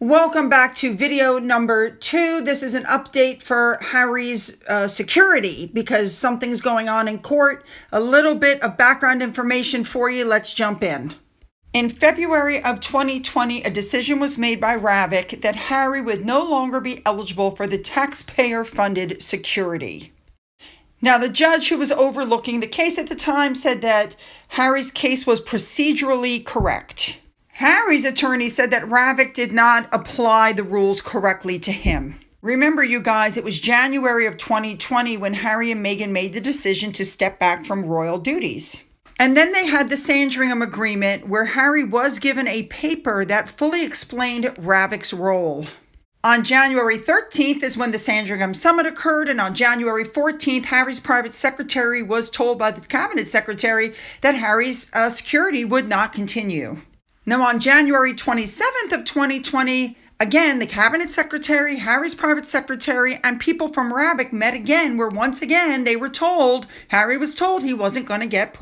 Welcome back to video number 2. This is an update for Harry's security because something's going on in court. A little bit of background information for you. Let's jump in. In February of 2020, a decision was made by Ravik that Harry would no longer be eligible for the taxpayer-funded security. Now, the judge who was overlooking the case at the time said that Harry's case was procedurally correct. Harry's attorney said that Ravik did not apply the rules correctly to him. Remember, you guys, it was January of 2020 when Harry and Meghan made the decision to step back from royal duties. And then they had the Sandringham Agreement where Harry was given a paper that fully explained Ravik's role. On January 13th is when the Sandringham Summit occurred, and on January 14th, Harry's private secretary was told by the cabinet secretary that Harry's security would not continue. Now, on January 27th of 2020, again, the cabinet secretary, Harry's private secretary, and people from Ravik met again, where once again they were told, Harry was told he wasn't going to get,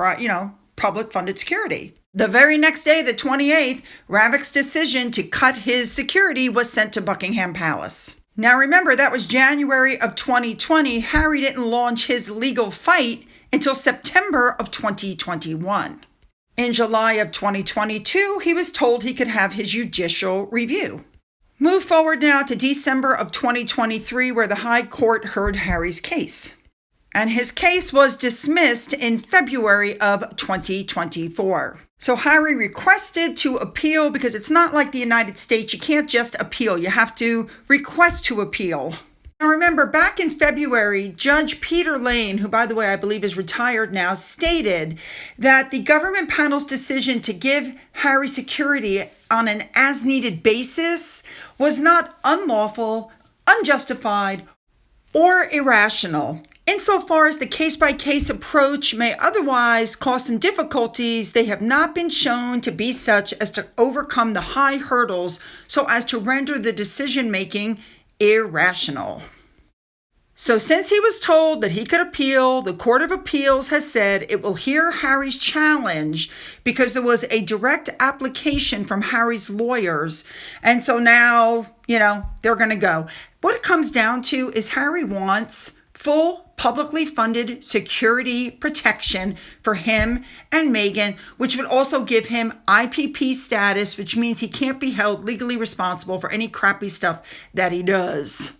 public funded security. The very next day, the 28th, Ravik's decision to cut his security was sent to Buckingham Palace. Now, remember, that was January of 2020. Harry didn't launch his legal fight until September of 2021. In July of 2022, he was told he could have his judicial review. Move forward now to December of 2023, where the High Court heard Harry's case. And his case was dismissed in February of 2024. So Harry requested to appeal because it's not like the United States. You can't just appeal. You have to request to appeal. Now remember, back in February, Judge Peter Lane, who by the way I believe is retired now, stated that the government panel's decision to give Harry security on an as-needed basis was not unlawful, unjustified, or irrational. Insofar as the case-by-case approach may otherwise cause some difficulties, they have not been shown to be such as to overcome the high hurdles so as to render the decision-making irrational. So since he was told that he could appeal, the Court of Appeals has said it will hear Harry's challenge because there was a direct application from Harry's lawyers. And so now, they're going to go. What it comes down to is Harry wants full publicly funded security protection for him and Meghan, which would also give him IPP status, which means he can't be held legally responsible for any crappy stuff that he does.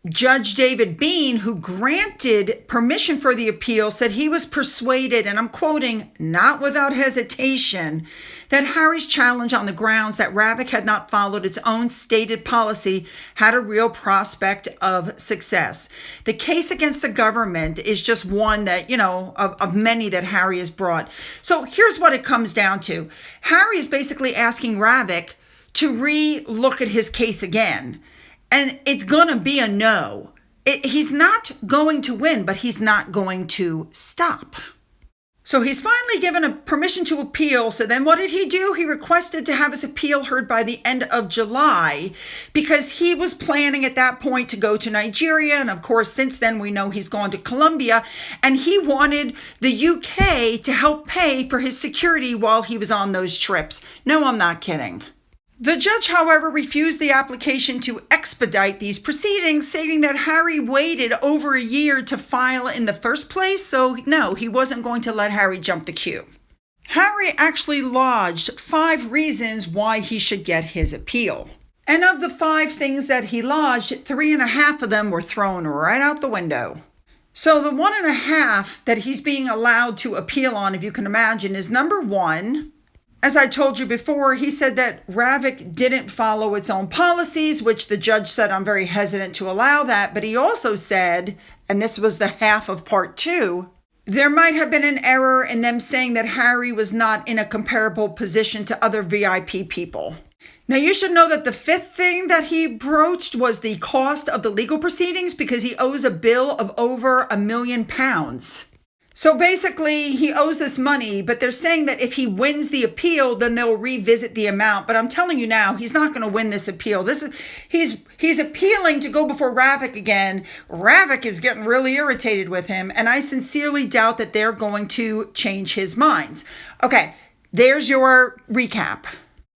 Judge David Bean, who granted permission for the appeal, said he was persuaded, and I'm quoting, not without hesitation, that Harry's challenge on the grounds that Ravik had not followed its own stated policy had a real prospect of success. The case against the government is just one that, of many that Harry has brought. So here's what it comes down to. Harry is basically asking Ravik to re-look at his case again. And it's going to be a no. He's not going to win, but he's not going to stop. So he's finally given a permission to appeal. So then what did he do? He requested to have his appeal heard by the end of July because he was planning at that point to go to Nigeria. And of course, since then, we know he's gone to Colombia. And he wanted the UK to help pay for his security while he was on those trips. No, I'm not kidding. The judge, however, refused the application to expedite these proceedings, stating that Harry waited over a year to file in the first place, so no, he wasn't going to let Harry jump the queue. Harry actually lodged 5 reasons why he should get his appeal. And of the 5 things that he lodged, 3.5 of them were thrown right out the window. So the 1.5 that he's being allowed to appeal on, if you can imagine, is number 1. As I told you before, he said that Ravik didn't follow its own policies, which the judge said I'm very hesitant to allow that. But he also said, and this was the half of part 2, there might have been an error in them saying that Harry was not in a comparable position to other VIP people. Now, you should know that the 5th thing that he broached was the cost of the legal proceedings because he owes a bill of over £1 million. So basically, he owes this money, but they're saying that if he wins the appeal, then they'll revisit the amount. But I'm telling you now, he's not going to win this appeal. He's appealing to go before Ravik again. Ravik is getting really irritated with him, and I sincerely doubt that they're going to change his minds. Okay, there's your recap.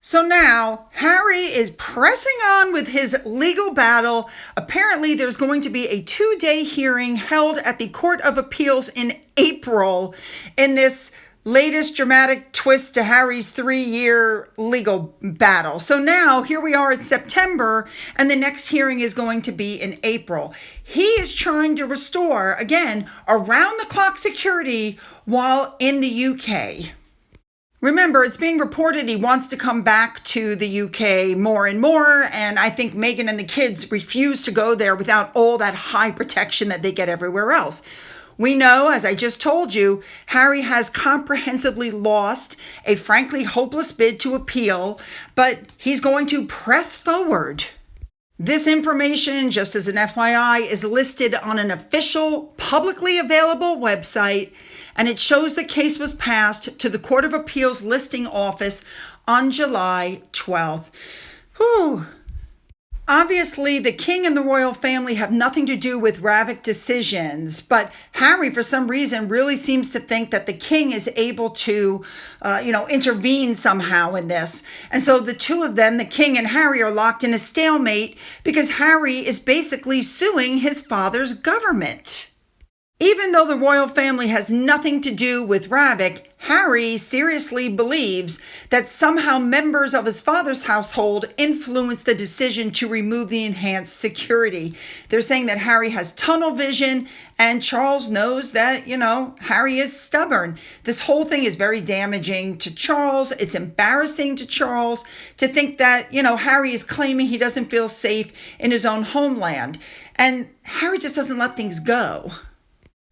So now Harry is pressing on with his legal battle. Apparently, there's going to be a 2-day hearing held at the Court of Appeals in April in this latest dramatic twist to Harry's 3-year legal battle. So now here we are in September, and the next hearing is going to be in April. He is trying to restore, again, around-the-clock security while in the UK. Remember, it's being reported he wants to come back to the UK more and more, and I think Meghan and the kids refuse to go there without all that high protection that they get everywhere else. We know, as I just told you, Harry has comprehensively lost a frankly hopeless bid to appeal, but he's going to press forward. This information, just as an FYI, is listed on an official, publicly available website, and it shows the case was passed to the Court of Appeals listing office on July 12th. Whew. Obviously, the king and the royal family have nothing to do with Ravik decisions, but Harry, for some reason, really seems to think that the king is able to, intervene somehow in this. And so the two of them, the king and Harry, are locked in a stalemate because Harry is basically suing his father's government. Even though the royal family has nothing to do with Ravik, Harry seriously believes that somehow members of his father's household influenced the decision to remove the enhanced security. They're saying that Harry has tunnel vision, and Charles knows that, Harry is stubborn. This whole thing is very damaging to Charles. It's embarrassing to Charles to think that, Harry is claiming he doesn't feel safe in his own homeland. And Harry just doesn't let things go.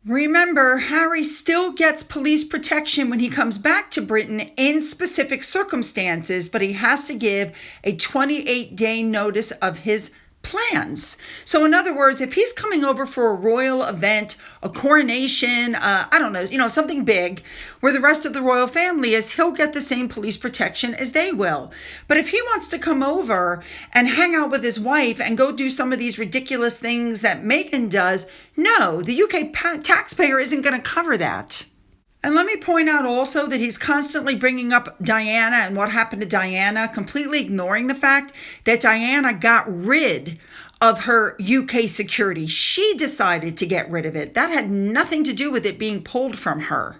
Remember, Harry still gets police protection when he comes back to Britain in specific circumstances, but he has to give a 28-day notice of his plans. So in other words, if he's coming over for a royal event, a coronation, something big where the rest of the royal family is, he'll get the same police protection as they will. But if he wants to come over and hang out with his wife and go do some of these ridiculous things that Meghan does, no, the UK taxpayer isn't going to cover that. And let me point out also that he's constantly bringing up Diana and what happened to Diana, completely ignoring the fact that Diana got rid of her UK security. She decided to get rid of it. That had nothing to do with it being pulled from her.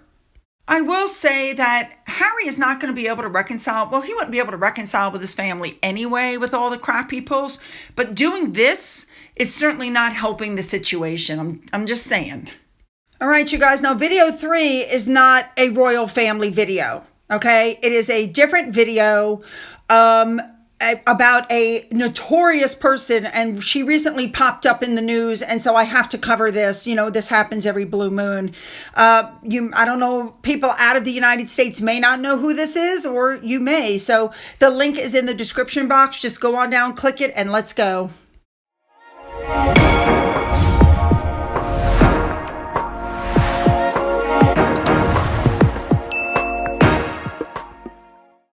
I will say that Harry is not going to be able to reconcile. Well, he wouldn't be able to reconcile with his family anyway with all the crap he pulls. But doing this is certainly not helping the situation. I'm just saying. All right, you guys. Now, video 3 is not a royal family video, okay? It is a different video about a notorious person, and she recently popped up in the news, and so I have to cover this. This happens every blue moon. I don't know, people out of the United States may not know who this is, or you may. So the link is in the description box. Just go on down, click it, and let's go.